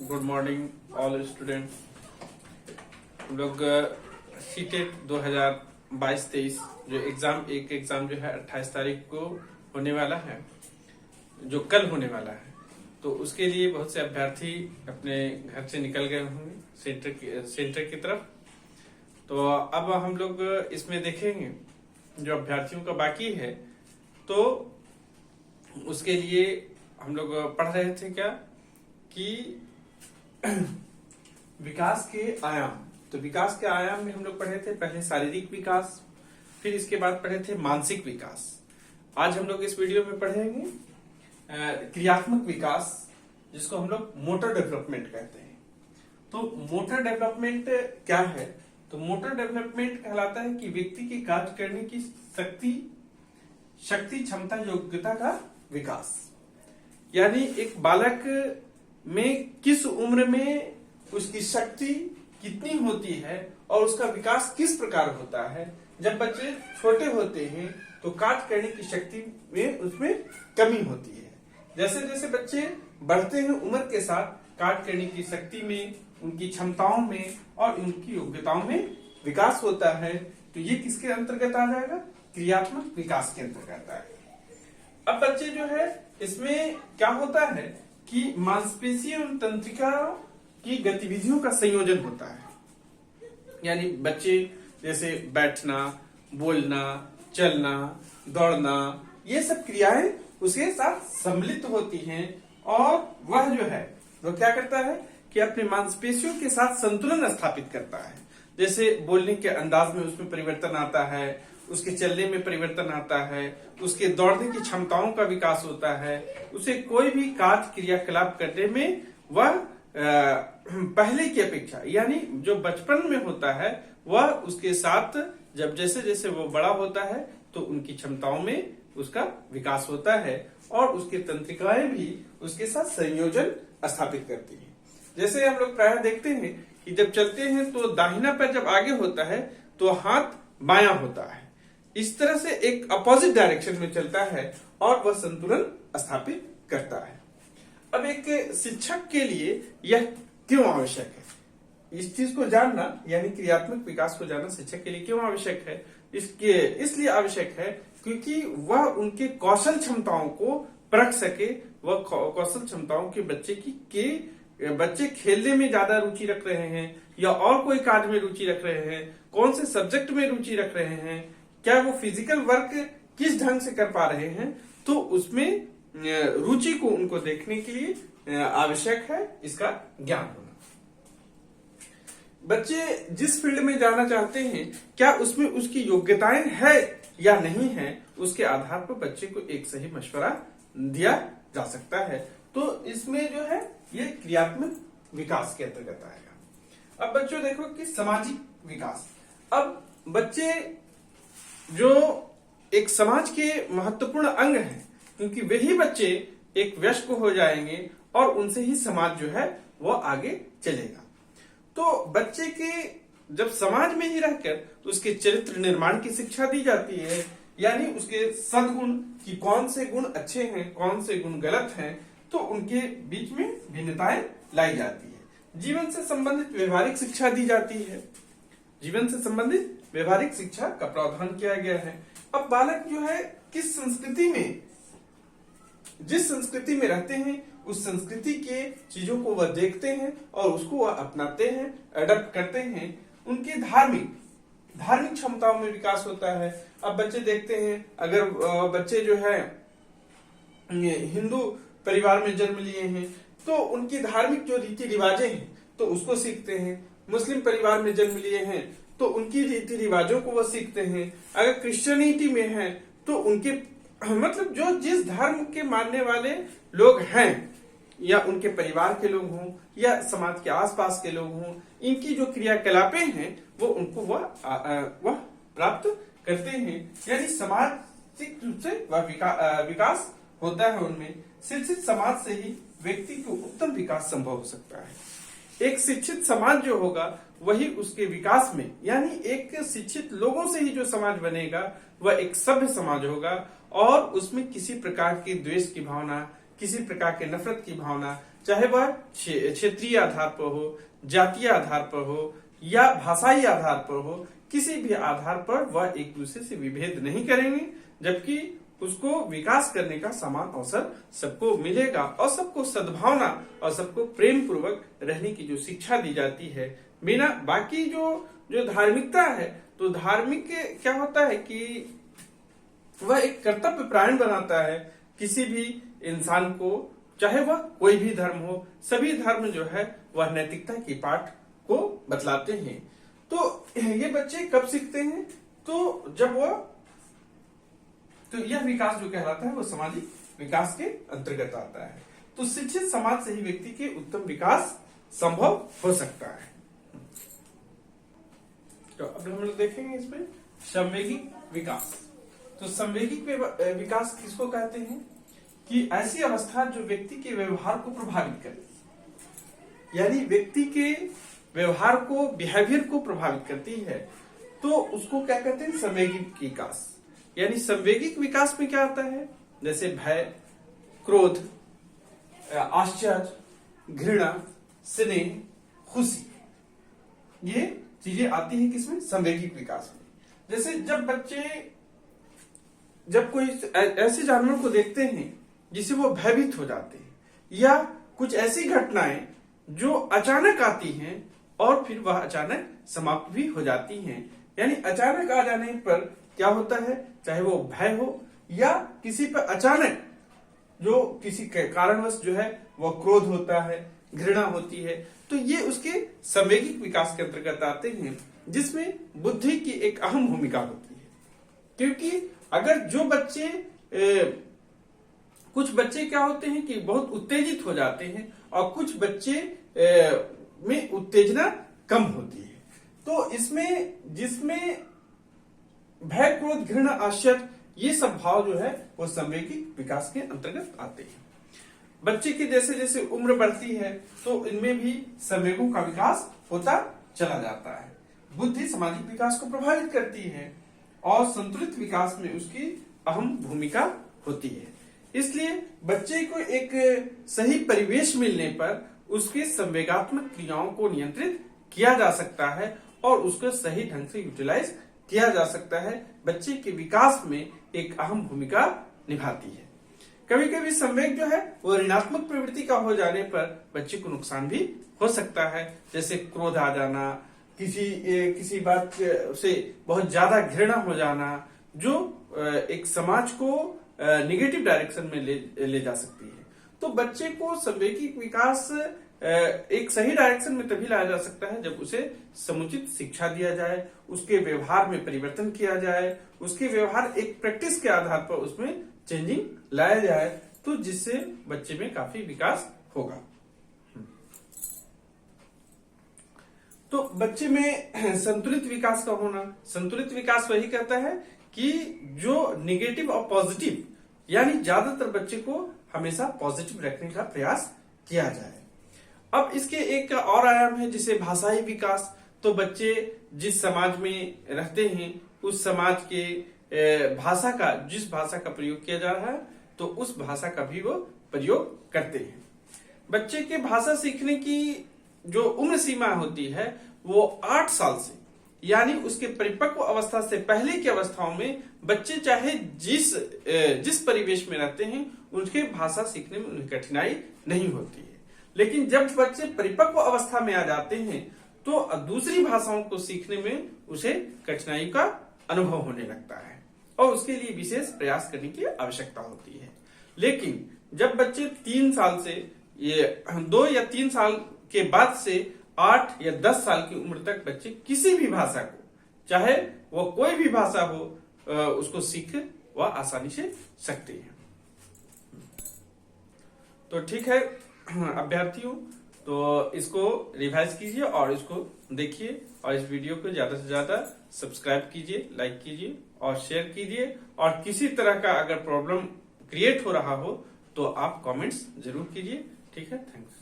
Good morning all student. हम लोग CTET 2022-23 जो एग्जाम जो है 28 तारीख को होने वाला है, जो कल होने वाला है, तो उसके लिए बहुत से अभ्यर्थी अपने घर से निकल गए होंगे सेंटर की तरफ। तो अब हम लोग इसमें देखेंगे जो अभ्यर्थियों का बाकी है, तो उसके लिए हम लोग पढ़ रहे थे क्या कि विकास के आयाम। तो विकास के आयाम में हम लोग पढ़े थे पहले शारीरिक विकास, फिर इसके बाद पढ़े थे मानसिक विकास। आज हम लोग इस वीडियो में पढ़ेंगे क्रियात्मक विकास, जिसको हम लोग मोटर डेवलपमेंट कहते हैं। तो मोटर डेवलपमेंट क्या है? तो मोटर डेवलपमेंट कहलाता है कि व्यक्ति की कार्य करने की शक्ति, क्षमता, योग्यता का विकास। यानी एक बालक में किस उम्र में उसकी शक्ति कितनी होती है और उसका विकास किस प्रकार होता है। जब बच्चे छोटे होते हैं तो कार्य करने की शक्ति में उसमें कमी होती है। जैसे जैसे बच्चे बढ़ते हैं उम्र के साथ, कार्य करने की शक्ति में, उनकी क्षमताओं में और उनकी योग्यताओं में विकास होता है। तो ये किसके अंतर्गत आ जाएगा? क्रियात्मक विकास के अंतर्गत आएगा। अब बच्चे जो है इसमें क्या होता है कि मांसपेशियों और तंत्रिका की गतिविधियों का संयोजन होता है। यानी बच्चे जैसे बैठना, बोलना, चलना, दौड़ना, ये सब क्रियाएं उसके साथ सम्मिलित होती हैं और वह जो है वो क्या करता है कि अपने मांसपेशियों के साथ संतुलन स्थापित करता है। जैसे बोलने के अंदाज में उसमें परिवर्तन आता है, उसके चलने में परिवर्तन आता है, उसके दौड़ने की क्षमताओं का विकास होता है, उसे कोई भी कार्य क्रियाकलाप करने में वह पहले की अपेक्षा, यानी जो बचपन में होता है वह उसके साथ जब जैसे जैसे वो बड़ा होता है तो उनकी क्षमताओं में उसका विकास होता है और उसकी तंत्रिकाएं भी उसके साथ संयोजन स्थापित करती हैं। जैसे हम लोग प्रायः देखते हैं कि जब चलते हैं तो दाहिना पैर जब आगे होता है तो हाथ बायां होता है। इस तरह से एक अपोजिट डायरेक्शन में चलता है और वह संतुलन स्थापित करता है। अब एक शिक्षक के लिए यह क्यों आवश्यक है? इस चीज को जानना, यानी क्रियात्मक विकास को जानना शिक्षक के लिए क्यों आवश्यक है? इसलिए आवश्यक है क्योंकि वह उनके कौशल क्षमताओं को परख सके। वह कौशल क्षमताओं के बच्चे खेलने में ज्यादा रुचि रख रहे हैं या और कोई कार्य में रुचि रख रहे हैं, कौन से सब्जेक्ट में रुचि रख रहे हैं, क्या वो फिजिकल वर्क किस ढंग से कर पा रहे हैं, तो उसमें रुचि को उनको देखने के लिए आवश्यक है इसका ज्ञान होना। बच्चे जिस फील्ड में जाना चाहते हैं, क्या उसमें उसकी योग्यताएं है या नहीं है, उसके आधार पर बच्चे को एक सही मशवरा दिया जा सकता है। तो इसमें जो है ये क्रियात्मक विकास के अंतर्गत आएगा। अब बच्चों देखो कि सामाजिक विकास। अब बच्चे जो एक समाज के महत्वपूर्ण अंग हैं, क्योंकि वही बच्चे एक वयस्क हो जाएंगे और उनसे ही समाज जो है वो आगे चलेगा। तो बच्चे के जब समाज में ही रहकर उसके चरित्र निर्माण की शिक्षा दी जाती है, यानी उसके सद्गुण कि कौन से गुण अच्छे हैं, कौन से गुण गलत हैं, तो उनके बीच में भिन्नताएं लाई जाती है। जीवन से संबंधित व्यवहारिक शिक्षा दी जाती है। जीवन से संबंधित व्यवहारिक शिक्षा का प्रावधान किया गया है। अब बालक जो है किस संस्कृति में, जिस संस्कृति में रहते हैं, उस संस्कृति के चीजों को वह देखते हैं और उसको वह अपनाते हैं, अडॉप्ट करते हैं। उनकी धार्मिक क्षमताओं में विकास होता है। अब बच्चे देखते हैं, अगर बच्चे जो है हिंदू परिवार में जन्म लिए हैं तो उनकी धार्मिक जो रीति रिवाजें हैं तो उसको सीखते हैं। मुस्लिम परिवार में जन्म लिए हैं तो उनकी रीति रिवाजों को वह सीखते हैं। अगर क्रिश्चियनिटी में है तो उनके मतलब जो जिस धर्म के मानने वाले लोग हैं, या उनके परिवार के लोग हों या समाज के आसपास के लोग हों, इनकी जो क्रियाकलापें हैं वो उनको वह प्राप्त करते हैं। यानी सामाजिक रूप से वह विकास होता है उनमें। शिक्षित समाज से ही व्यक्ति को उत्तम विकास संभव हो सकता है। एक शिक्षित समाज जो होगा वही उसके विकास में, यानी एक शिक्षित लोगों से ही जो समाज बनेगा वह एक सभ्य समाज होगा और उसमें किसी प्रकार की द्वेष की भावना, किसी प्रकार के नफरत की भावना, चाहे वह क्षेत्रीय आधार पर हो, जातीय आधार पर हो या भाषाई आधार पर हो, किसी भी आधार पर वह एक दूसरे से विभेद नहीं करेंगे, जबकि उसको विकास करने का समान अवसर सबको मिलेगा और सबको सद्भावना और सबको प्रेम पूर्वक रहने की जो शिक्षा दी जाती है, बिना बाकी जो धार्मिकता है, तो धार्मिक क्या होता है कि वह एक कर्तव्य प्राण बनाता है किसी भी इंसान को, चाहे वह कोई भी धर्म हो। सभी धर्म जो है वह नैतिकता की पाठ को बतलाते हैं। तो ये बच्चे कब सीखते हैं? तो जब तो यह विकास जो कहलाता है वो सामाजिक विकास के अंतर्गत आता है। तो शिक्षित समाज से ही व्यक्ति के उत्तम विकास संभव हो सकता है। तो अब हम लोग देखेंगे इसमें संवेगिक विकास। तो संवेगिक विकास किसको कहते हैं? कि ऐसी अवस्था जो व्यक्ति के व्यवहार को प्रभावित करे, यानी व्यक्ति के व्यवहार को, बिहेवियर को प्रभावित करती है, तो उसको क्या कहते हैं? संवेगिक विकास। यानी संवेगिक विकास में क्या आता है? जैसे भय, क्रोध, आश्चर्य, घृणा, स्नेह, खुशी, ये चीजें आती हैं किसमें? संवेगिक विकास में। जैसे जब कोई ऐसे जानवर को देखते हैं जिसे वो भयभीत हो जाते हैं, या कुछ ऐसी घटनाएं जो अचानक आती हैं और फिर वह अचानक समाप्त भी हो जाती हैं, यानी अचानक आ जाने पर क्या होता है, चाहे वो भय हो या किसी पर अचानक जो किसी कारणवश जो है वह क्रोध होता है, घृणा होती है, तो ये उसके संवेगिक विकास के अंतर्गत आते हैं, जिसमें बुद्धि की एक अहम भूमिका होती है। क्योंकि अगर जो बच्चे कुछ बच्चे क्या होते हैं कि बहुत उत्तेजित हो जाते हैं और कुछ बच्चे में उत्तेजना कम होती है, तो इसमें जिसमें भय, क्रोध, घृणा, आश्चर्य, ये सब भाव जो है वो संवेगिक विकास के अंतर्गत आते हैं। बच्चे की जैसे जैसे उम्र बढ़ती है तो इनमें भी संवेगों का विकास होता चला जाता है। बुद्धि सामाजिक विकास को प्रभावित करती है और संतुलित विकास में उसकी अहम भूमिका होती है। इसलिए बच्चे को एक सही परिवेश मिलने पर उसके संवेगात्मक क्रियाओं को नियंत्रित किया जा सकता है और उसको सही ढंग से यूटिलाइज किया जा सकता है। बच्चे के विकास में एक अहम भूमिका निभाती है। कभी कभी संवेग जो है वो ऋणात्मक प्रवृत्ति का हो जाने पर बच्चे को नुकसान भी हो सकता है, जैसे क्रोध आ जाना, किसी बात से बहुत ज्यादा घृणा हो जाना, जो एक समाज को निगेटिव डायरेक्शन में ले जा सकती है। तो बच्चे को संवेगिक विकास एक सही डायरेक्शन में तभी लाया जा सकता है जब उसे समुचित शिक्षा दिया जाए, उसके व्यवहार में परिवर्तन किया जाए, उसके व्यवहार एक प्रैक्टिस के आधार पर उसमें चेंजिंग लाया जाए, तो जिससे बच्चे में काफी विकास होगा। तो बच्चे में संतुलित विकास का होना, संतुलित विकास वही कहता है कि जो निगेटिव और पॉजिटिव, यानी ज्यादातर बच्चे को हमेशा पॉजिटिव रखने का प्रयास किया जाए। अब इसके एक और आयाम है जिसे भाषाई विकास। तो बच्चे जिस समाज में रहते हैं उस समाज के जिस भाषा का प्रयोग किया जा रहा है तो उस भाषा का भी वो प्रयोग करते हैं। बच्चे के भाषा सीखने की जो उम्र सीमा होती है वो 8 साल से, यानी उसके परिपक्व अवस्था से पहले की अवस्थाओं में बच्चे चाहे जिस परिवेश में रहते हैं उनके भाषा सीखने में उन्हें कठिनाई नहीं होती है। लेकिन जब बच्चे परिपक्व अवस्था में आ जाते हैं तो दूसरी भाषाओं को सीखने में उसे कठिनाई का अनुभव होने लगता है और उसके लिए विशेष प्रयास करने की आवश्यकता होती है। लेकिन जब बच्चे 3 साल से 2 या 3 साल के बाद से 8 या 10 साल की उम्र तक बच्चे किसी भी भाषा को, चाहे वो कोई भी भाषा हो, उसको सीख वह आसानी से सकते हैं। तो ठीक है अभ्यर्थियों, तो इसको रिवाइज कीजिए और इसको देखिए और इस वीडियो को ज्यादा से ज्यादा सब्सक्राइब कीजिए, लाइक कीजिए और शेयर कीजिए। और किसी तरह का अगर प्रॉब्लम क्रिएट हो रहा हो तो आप कमेंट्स जरूर कीजिए। ठीक है, थैंक्स।